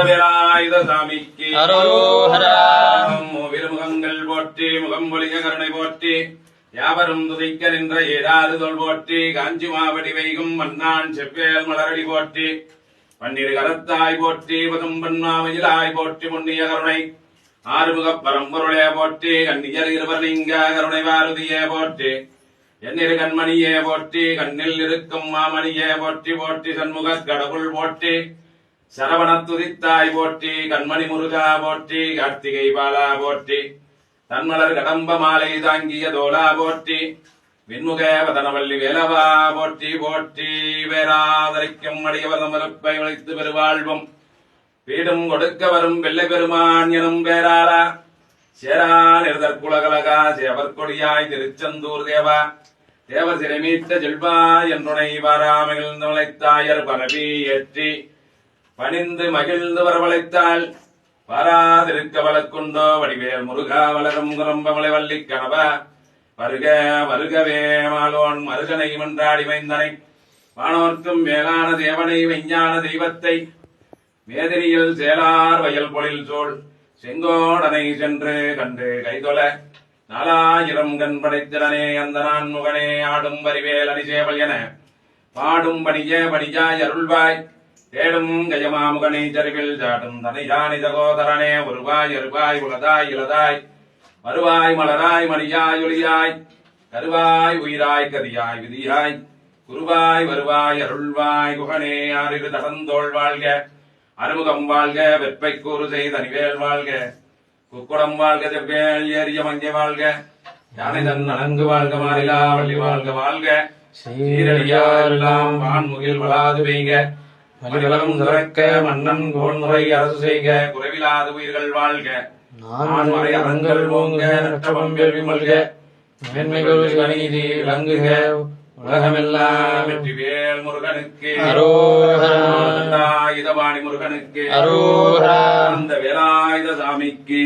வேலாயுத சாமிக்கு அரோஹரா. திருமுகங்கள் போற்றி முகம்பொலிக கருணை போற்றி யாவரும் துதிக்க நின்ற ஏழாறு தோல் போற்றி காஞ்சி மாவடி வைகும் மன்னான் செவ்வேல் மலரடி போற்றி பன்னிரு கரத்தாய் போற்றி பதும்பன்மாமயிலாய் போற்றி முன்னிய கருணை ஆறுமுக பரம்பொருளே போற்றி கண்ணியர் இருவர்லிங்க கருணை வாருதியே போற்றி எண்ணிரு கண்மணியே போற்றி கண்ணில் இருக்கும் மாமணியே போற்றி போற்றி சண்முக கடவுள் போற்றி சரவண துதித்தாய் போற்றி கண்மணி முருகா போற்றி கார்த்திகை பாலா போற்றி தன்மலர் கடம்ப மாலை தாங்கிய தோலா போற்றி விண்முக வதனவல்லி வேலவா போற்றி போற்றி வேறாதரிக்கும் அடியவர் மறுப்பை வளைத்து பெருவாழ்வும் வீடும் கொடுக்க வரும் வெள்ளை பெருமான் எனும் பேராளா சேரா நிறுதற்குலகலகா சேவர் கொடியாய் திருச்செந்தூர் தேவா தேவர் சிறைமீட்ட செல்வா என்றுணை வாராமையில் நுழைத்தாயர் பரவி ஏற்றி பணிந்து மகிழ்ந்து வரவழைத்தாள் வாராதிருக்க வழக்குண்டோ வடிவேல் முருகா வளரும் குரம்பமலை வள்ளி கணவ வருக வருகவே மாலோன் மருகனை மன்றாடி வைந்தனை வானோர்க்கும் மேலான தேவனை விஞ்ஞான தெய்வத்தை மேதினியில் சேலார் வயல் பொழில் சோழ் செங்கோடனை சென்று கண்டு கைதொல 4000 கண் படைத்திடனே அந்த நான் முகனே ஆடும் வரிவேல் அணிசேவல் என பாடும் பணிய பணியாய் அருள்வாய் தேடும் கயமாமுகனை சரிவில் சாடும் தனையானி சகோதரனே ஒருவாய் அருவாய் உலதாய் இளதாய் வருவாய் மலராய் மணியாய் ஒளியாய் கருவாய் உயிராய் கதியாய் விதியாய் குருவாய் வருவாய் அருள்வாய் குகனே ஆறிரு தடந்தோள் வாழ்க அறுமுகம் வாழ்க வெப்பை கூறு செய்த அணிவேல் வாழ்க குக்குடம் வாழ்க செவ்வேல் ஏறிய மங்கை வாழ்க யானை தன் அணங்கு வாழ்க மாறிலா வள்ளி வாழ்க வாழ்க சீரடியாரெல்லாம் வான்முகில் வளாது பெய்க மனிதரும் சிறக்க மன்னன் கோன்முறை அரசு செய்க குறைவிலாத உயிர்கள் வாழ்க நான்மறை அறங்கள் ஓங்க நற்றபம் வேள்வி மல்க மேன்மைகள் கணிதி விளங்குக உலகமெல்லாம் வெற்றிவேல் முருகனுக்கு அரோஹரா. இதவாணி முருகனுக்கு அரோஹரா. அந்த வேலாயுத சாமிக்கு